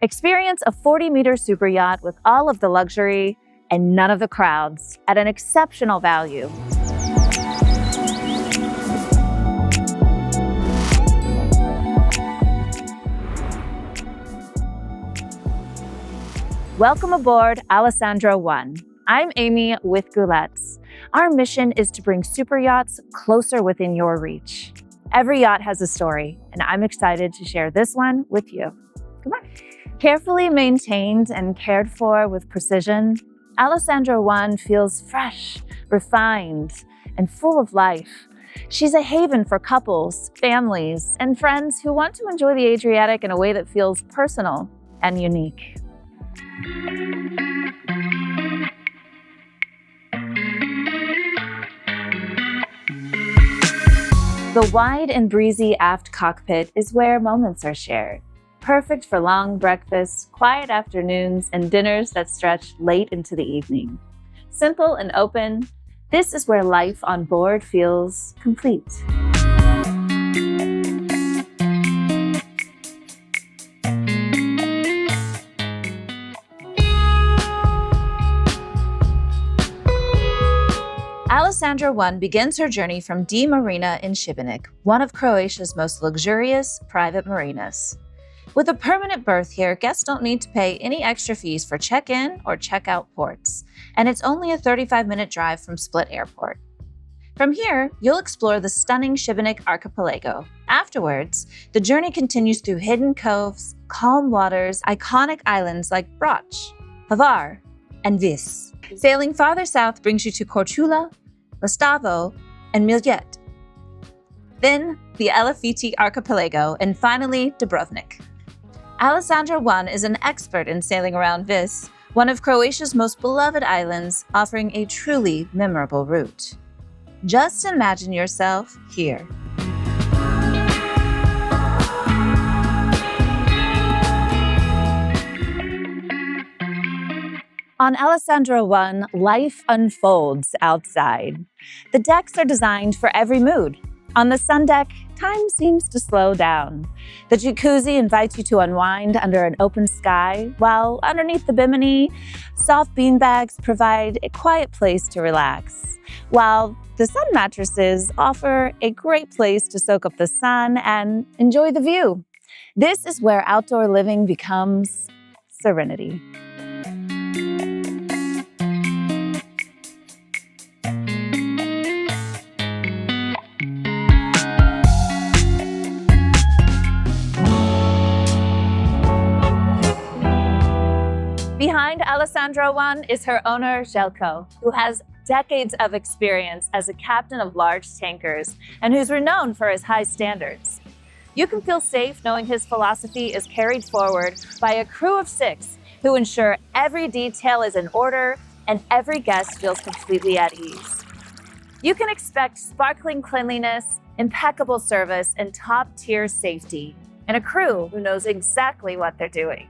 Experience a 40-meter super yacht with all of the luxury and none of the crowds at an exceptional value. Welcome aboard Alessandro I. I'm Amy with Goolets. Our mission is to bring super yachts closer within your reach. Every yacht has a story, and I'm excited to share this one with you. Come on. Carefully maintained and cared for with precision, Alessandro I feels fresh, refined, and full of life. She's a haven for couples, families, and friends who want to enjoy the Adriatic in a way that feels personal and unique. The wide and breezy Aft Cockpit is where moments are shared. Perfect for long breakfasts, quiet afternoons, and dinners that stretch late into the evening. Simple and open, this is where life on board feels complete. Alessandro I begins her journey from D-marina in Šibenik, one of Croatia's most luxurious private marinas. With a permanent berth here, guests don't need to pay any extra fees for check-in or check-out ports, and it's only a 35-minute drive from Split Airport. From here, you'll explore the stunning Šibenik archipelago. Afterwards, the journey continues through hidden coves, calm waters, iconic islands like Brač, Hvar, and Vis. Sailing farther south brings you to Korčula, Lastavo, and Miljet. Then, the Elefiti archipelago, and finally, Dubrovnik. Alessandro I is an expert in sailing around Vis, one of Croatia's most beloved islands, offering a truly memorable route. Just imagine yourself here. On Alessandro I, life unfolds outside. The decks are designed for every mood. On the Sundeck, time seems to slow down. The jacuzzi invites you to unwind under an open sky, while underneath the bimini, soft beanbags provide a quiet place to relax, while the sun mattresses offer a great place to soak up the sun and enjoy the view. This is where outdoor living becomes serenity. Behind Alessandro I is her owner, Željko, who has decades of experience as a captain of large tankers and who's renowned for his high standards. You can feel safe knowing his philosophy is carried forward by a crew of 6 who ensure every detail is in order and every guest feels completely at ease. You can expect sparkling cleanliness, impeccable service, and top-tier safety, and a crew who knows exactly what they're doing.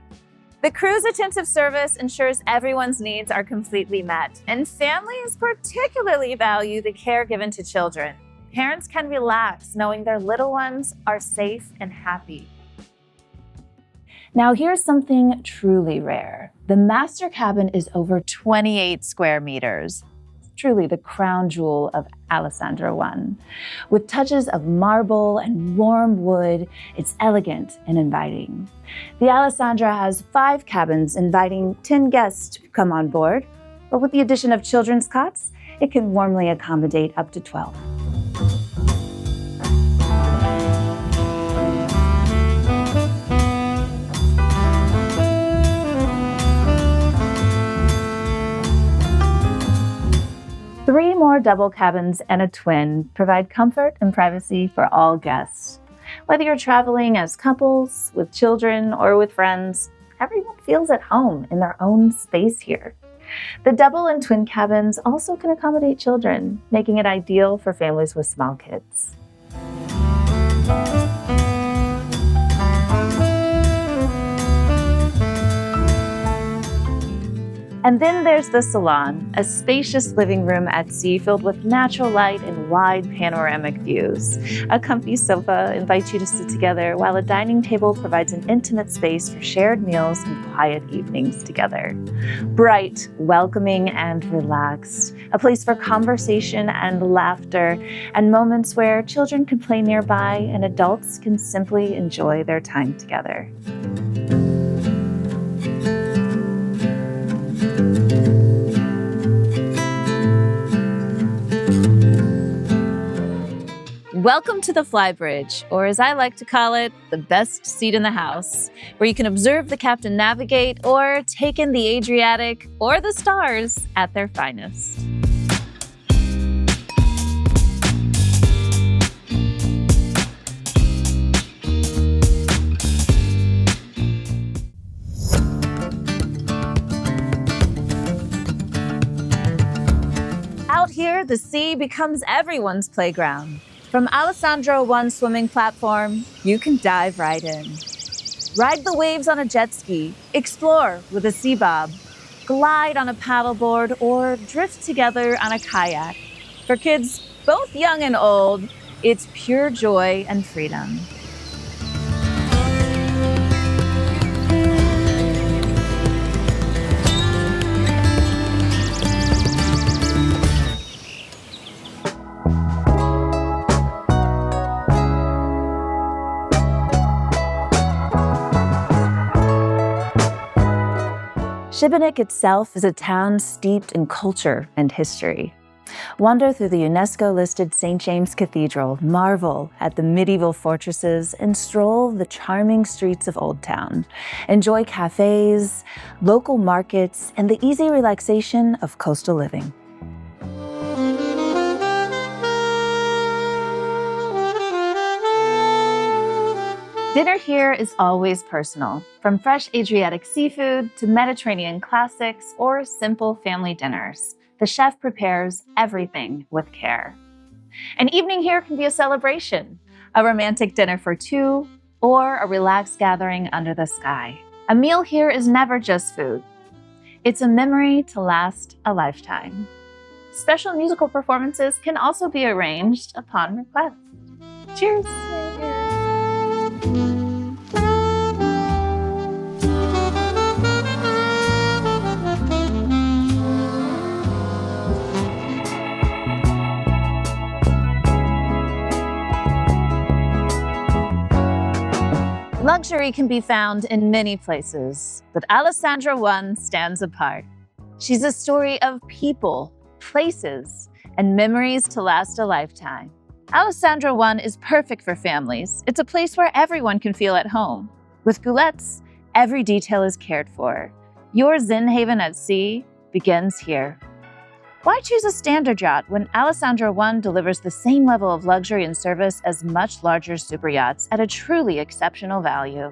The crew's attentive service ensures everyone's needs are completely met, and families particularly value the care given to children. Parents can relax knowing their little ones are safe and happy. Now here's something truly rare. The master cabin is over 28 square meters. Truly the crown jewel of Alessandro I. With touches of marble and warm wood, it's elegant and inviting. The Alessandra has 5 cabins inviting 10 guests to come on board, but with the addition of children's cots, it can warmly accommodate up to 12. Three more double cabins and a twin provide comfort and privacy for all guests. Whether you're traveling as couples, with children, or with friends, everyone feels at home in their own space here. The double and twin cabins also can accommodate children, making it ideal for families with small kids. And then there's the Salon, a spacious living room at sea filled with natural light and wide panoramic views. A comfy sofa invites you to sit together, while a dining table provides an intimate space for shared meals and quiet evenings together. Bright, welcoming, and relaxed. A place for conversation and laughter, and moments where children can play nearby and adults can simply enjoy their time together. Welcome to the Flybridge, or as I like to call it, the best seat in the house, where you can observe the captain navigate or take in the Adriatic or the stars at their finest. Out here, the sea becomes everyone's playground. From Alessandro I swimming platform, you can dive right in. Ride the waves on a jet ski, explore with a sea bob, glide on a paddleboard, or drift together on a kayak. For kids, both young and old, it's pure joy and freedom. Šibenik itself is a town steeped in culture and history. Wander through the UNESCO-listed St. James Cathedral, marvel at the medieval fortresses, and stroll the charming streets of Old Town. Enjoy cafes, local markets, and the easy relaxation of coastal living. Dinner here is always personal, from fresh Adriatic seafood to Mediterranean classics or simple family dinners. The chef prepares everything with care. An evening here can be a celebration, a romantic dinner for two, or a relaxed gathering under the sky. A meal here is never just food. It's a memory to last a lifetime. Special musical performances can also be arranged upon request. Cheers! Luxury can be found in many places, but Alessandro I stands apart. She's a story of people, places, and memories to last a lifetime. Alessandro I is perfect for families. It's a place where everyone can feel at home. With Goolets, every detail is cared for. Your Zen haven at sea begins here. Why choose a standard yacht when Alessandro I delivers the same level of luxury and service as much larger super yachts at a truly exceptional value?